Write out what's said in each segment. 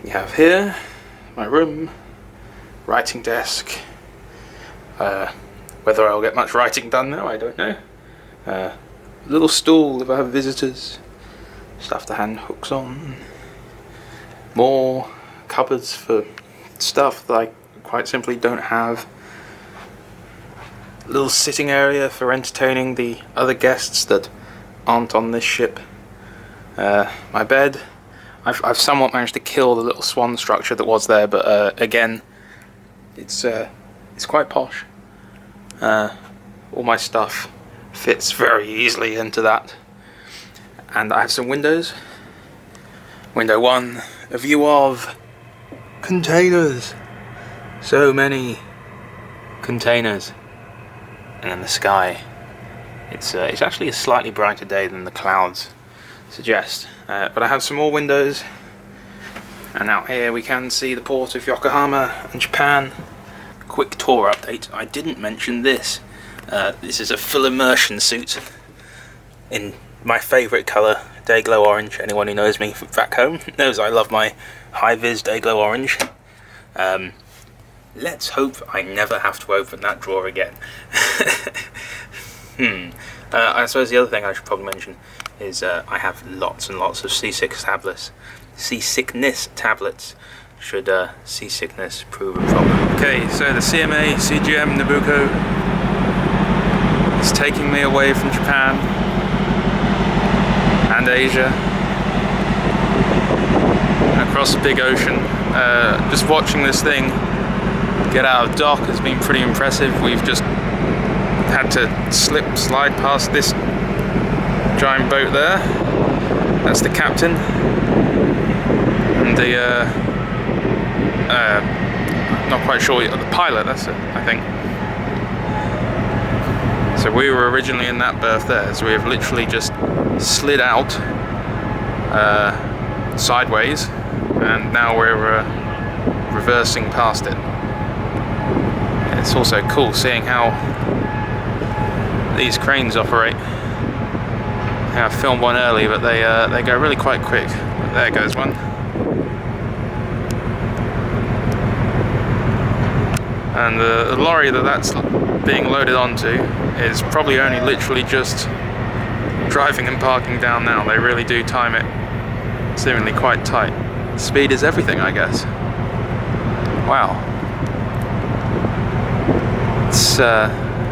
we have here my room, writing desk. Whether I'll get much writing done now, I don't know. Little stool if I have visitors. Stuff to hang hooks on. More cupboards for stuff that I quite simply don't have. Little sitting area for entertaining the other guests that aren't on this ship. My bed. I've somewhat managed to kill the little swan structure that was there, but again, it's quite posh. All my stuff fits very easily into that. And I have some windows. Window 1, a view of containers. So many containers. And then the sky. It's actually a slightly brighter day than the clouds suggest. But I have some more windows. And out here we can see the port of Yokohama and Japan. Quick tour update. I didn't mention this. This is a full immersion suit in my favourite colour, Dayglow Orange. Anyone who knows me back home knows I love my high-vis Dayglow Orange. Let's hope I never have to open that drawer again. I suppose the other thing I should probably mention is I have lots and lots of seasickness tablets. Should seasickness prove a problem. Okay, so the CMA CGM Nabucco is taking me away from Japan and Asia across the big ocean. Just watching this thing get out of dock has been pretty impressive. We've just had to slide past this giant boat there. That's the captain. And the not quite sure yet, the pilot, that's it, I think. So we were originally in that berth there, so we have literally just slid out sideways, and now we're reversing past it. It's also cool seeing how these cranes operate. I filmed one early, but they go really quite quick. There goes one. And the lorry that's being loaded onto is probably only literally just driving and parking down now. They really do time it seemingly quite tight. Speed is everything, I guess. Wow. It's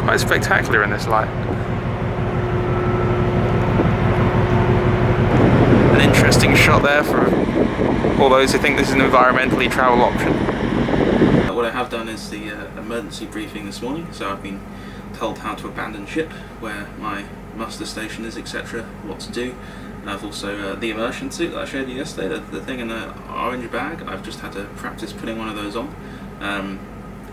quite spectacular in this light. An interesting shot there for all those who think this is an environmentally travel option. What I have done is the emergency briefing this morning, so I've been told how to abandon ship, where my muster station is, etc., what to do. And I've also the immersion suit that I showed you yesterday, the thing in the orange bag. I've just had to practice putting one of those on.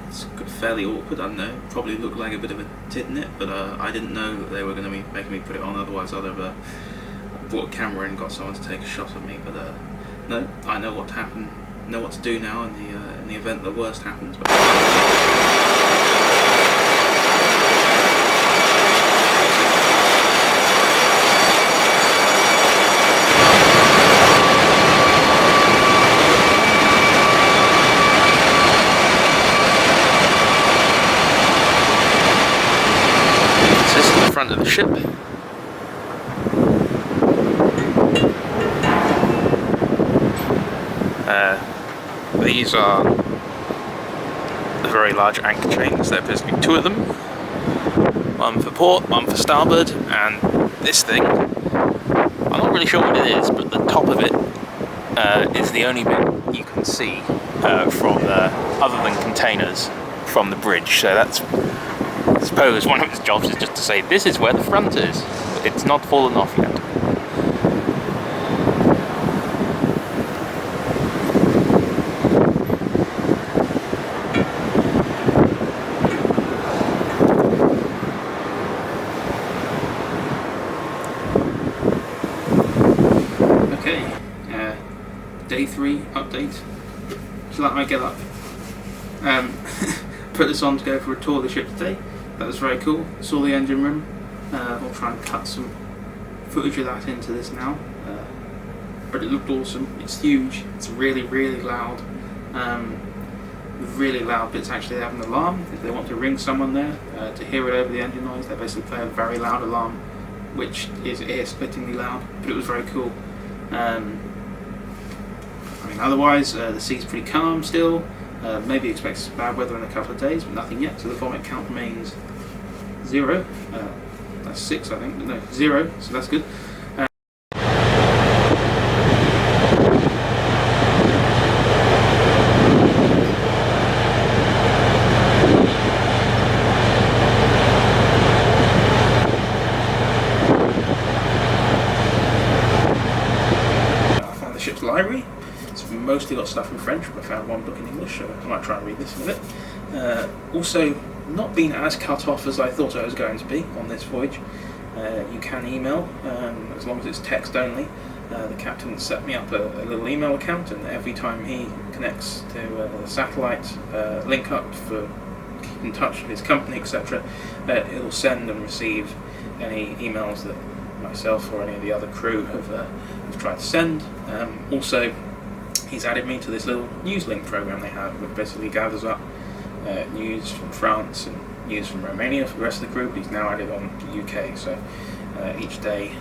It's fairly awkward, I know, probably looked like a bit of a tit in it, but I didn't know that they were going to be making me put it on, otherwise I'd have brought a camera and got someone to take a shot of me. But no, I know what to happen, know what to do now in the event the worst happens. But this is the front of the ship. These are the very large anchor chains. There appears to be two of them. One for port, one for starboard, and this thing, I'm not really sure what it is, but the top of it is the only bit you can see from other than containers from the bridge. So that's, I suppose, one of its jobs is just to say this is where the front is. But it's not fallen off yet. Day 3 update. Just like my get up. Put this on to go for a tour of the ship today. That was very cool. Saw the engine room. We'll try and cut some footage of that into this now. but it looked awesome. It's huge. It's really, really loud. Really loud bits. Actually, they have an alarm if they want to ring someone there to hear it over the engine noise. They basically play a very loud alarm, which is ear-splittingly loud, but it was very cool. I mean, otherwise the sea's pretty calm still. Maybe expect some bad weather in a couple of days, but nothing yet. So the vomit count remains 0. That's 6, I think. No, 0. So that's good. Ship's library. It's mostly got stuff in French, but I found one book in English, so I might try and read this in a bit. Also, not been as cut off as I thought I was going to be on this voyage. You can email, as long as it's text only. The captain set me up a little email account, and every time he connects to a satellite link up for keep in touch with his company, etc., it'll send and receive any emails that myself or any of the other crew have tried to send. Also, he's added me to this little news link program they have, which basically gathers up news from France and news from Romania for the rest of the group. He's now added on the UK, so each day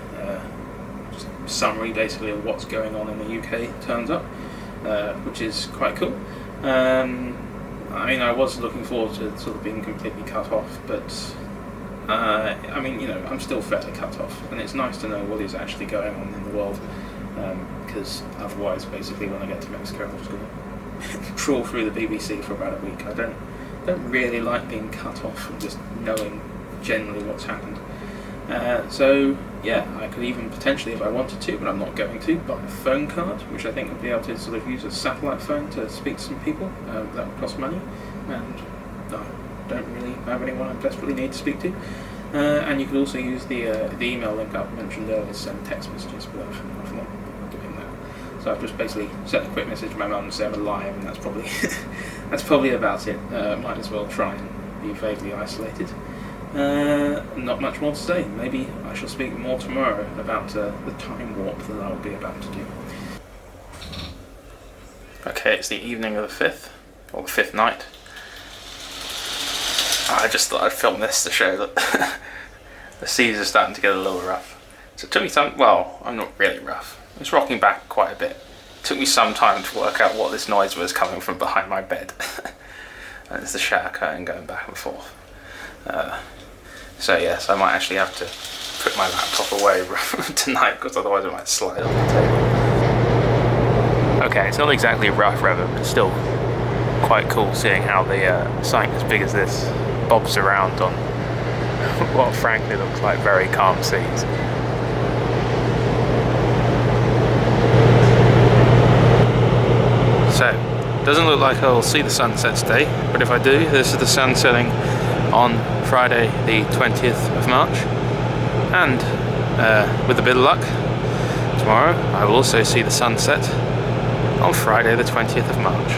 just a summary basically of what's going on in the UK turns up, which is quite cool. I mean, I was looking forward to sort of being completely cut off, but I mean, you know, I'm still fairly cut off, and it's nice to know what is actually going on in the world, because otherwise, basically, when I get to Mexico, I'm just going to trawl through the BBC for about a week. I don't really like being cut off and just knowing generally what's happened. So yeah, I could even potentially, if I wanted to, but I'm not going to, buy a phone card, which I think would be able to sort of use a satellite phone to speak to some people. That would cost money, and don't really have anyone I desperately need to speak to. And you could also use the email link I mentioned earlier to send text messages, but I've not doing that. So I've just basically sent a quick message to my mum and say I'm alive, and that's probably that's probably about it. Might as well try and be vaguely isolated. Not much more to say. Maybe I shall speak more tomorrow about the time warp that I'll be about to do. Okay, it's the evening of the 5th, or the 5th night. I just thought I'd film this to show that the seas are starting to get a little rough. So it took me some, well, I'm not really rough. It's rocking back quite a bit. It took me some time to work out what this noise was coming from behind my bed. And it's the shower curtain going back and forth. So yes, I might actually have to put my laptop away tonight, because otherwise it might slide on the table. Okay, it's not exactly rough weather, but still quite cool seeing how the something as big as this bobs around on what frankly looks like very calm seas. So, doesn't look like I'll see the sunset today, but if I do, this is the sun setting on Friday the 20th of March, and with a bit of luck, tomorrow I will also see the sunset on Friday the 20th of March.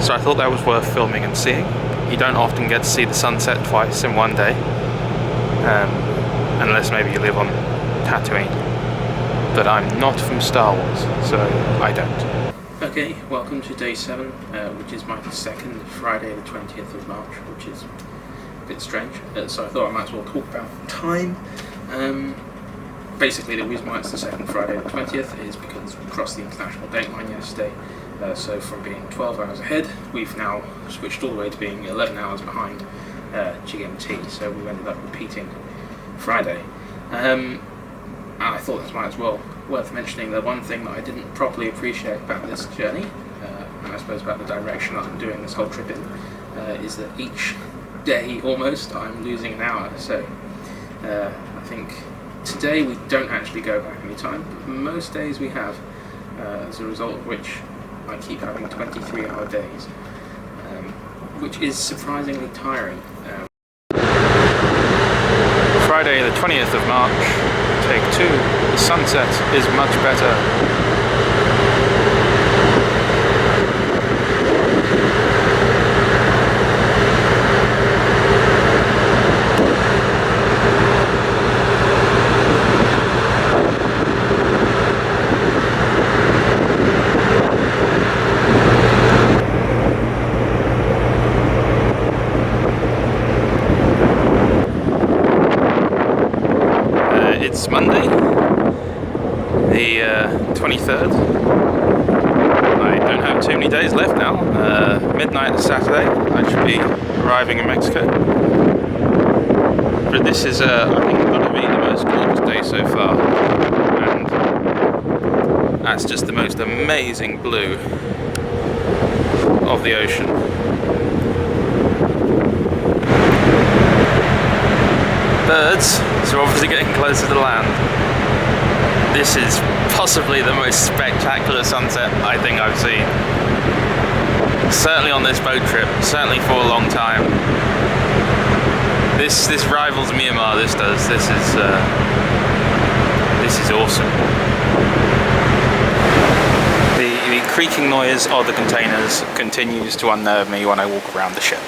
So I thought that was worth filming and seeing. You don't often get to see the sunset twice in one day, unless maybe you live on Tatooine. But I'm not from Star Wars, so I don't. Okay, welcome to day 7, which is my second Friday the 20th of March, which is a bit strange. So I thought I might as well talk about time. Basically, the reason why it's the second Friday the 20th is because we crossed the international date line yesterday. So from being 12 hours ahead, we've now switched all the way to being 11 hours behind GMT, so we ended up repeating Friday. I thought this might as well worth mentioning. The one thing that I didn't properly appreciate about this journey, and I suppose about the direction I'm doing this whole trip in, is that each day almost I'm losing an hour. So I think today we don't actually go back any time, but most days we have, as a result of which I keep having 23-hour days, which is surprisingly tiring. Friday the 20th of March, take 2. The sunset is much better. it's Monday, the 23rd. I don't have too many days left now. Midnight Saturday, I should be arriving in Mexico. But this is, I think, going to be the most gorgeous day so far. And that's just the most amazing blue of the ocean. Birds are obviously getting closer to land. This is possibly the most spectacular sunset I think I've seen. Certainly on this boat trip, certainly for a long time. This rivals Myanmar, this does. This is awesome. The creaking noise of the containers continues to unnerve me when I walk around the ship.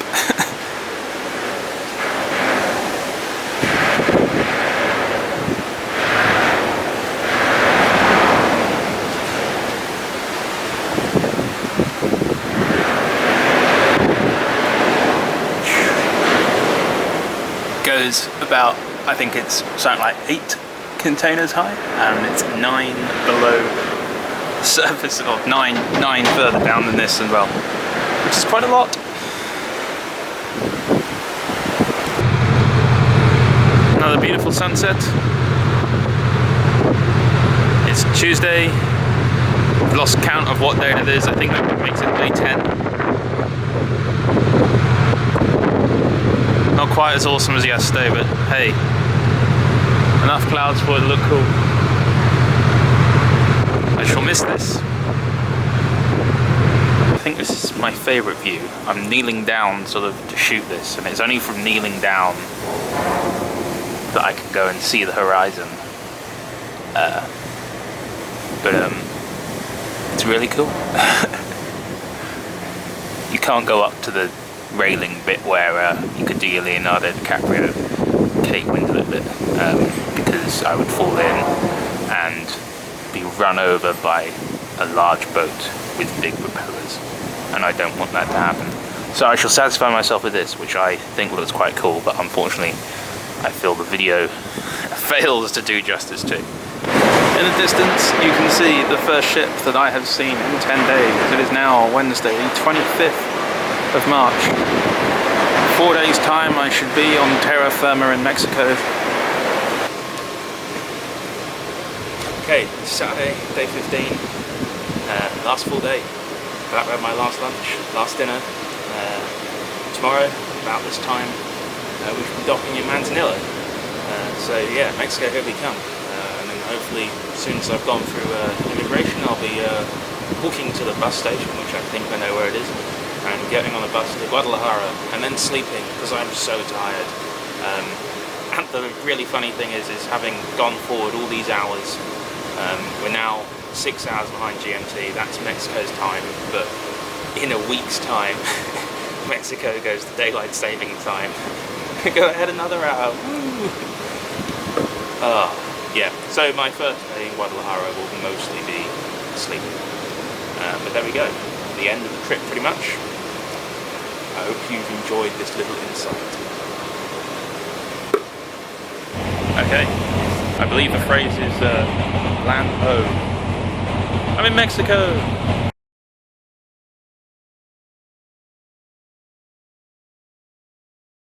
Goes about, I think it's something like 8 containers high, and it's 9 below the surface, or 9 further down than this as well, which is quite a lot. Another beautiful sunset. It's Tuesday. I've lost count of what day it is. I think that makes it day 10. Not quite as awesome as yesterday, but hey, enough clouds for it to look cool. I shall miss this. I think this is my favourite view. I'm kneeling down sort of to shoot this, and it's only from kneeling down that I can go and see the horizon. But it's really cool. You can't go up to the railing bit where you could do your Leonardo DiCaprio Kate Winslet bit, because I would fall in and be run over by a large boat with big propellers, and I don't want that to happen. So I shall satisfy myself with this, which I think looks quite cool, but unfortunately I feel the video fails to do justice to. In the distance you can see the first ship that I have seen in 10 days. It is now Wednesday, the 25th of March. 4 days time I should be on terra firma in Mexico. Okay, Saturday, day 15, last full day. About to have my last lunch, last dinner. Tomorrow, about this time, we should be docking in Manzanillo. So yeah, Mexico, here we come. And then hopefully, as soon as I've gone through immigration, I'll be walking to the bus station, which I think I know where it is, and getting on a bus to Guadalajara, and then sleeping, because I'm so tired. And the really funny thing is having gone forward all these hours, we're now 6 hours behind GMT, that's Mexico's time, but in a week's time, Mexico goes to daylight saving time. Go ahead another hour. Yeah, so my first day in Guadalajara will mostly be sleeping. But there we go, the end of the trip pretty much. I hope you've enjoyed this little insight. Okay, I believe the phrase is land ho. I'm in Mexico!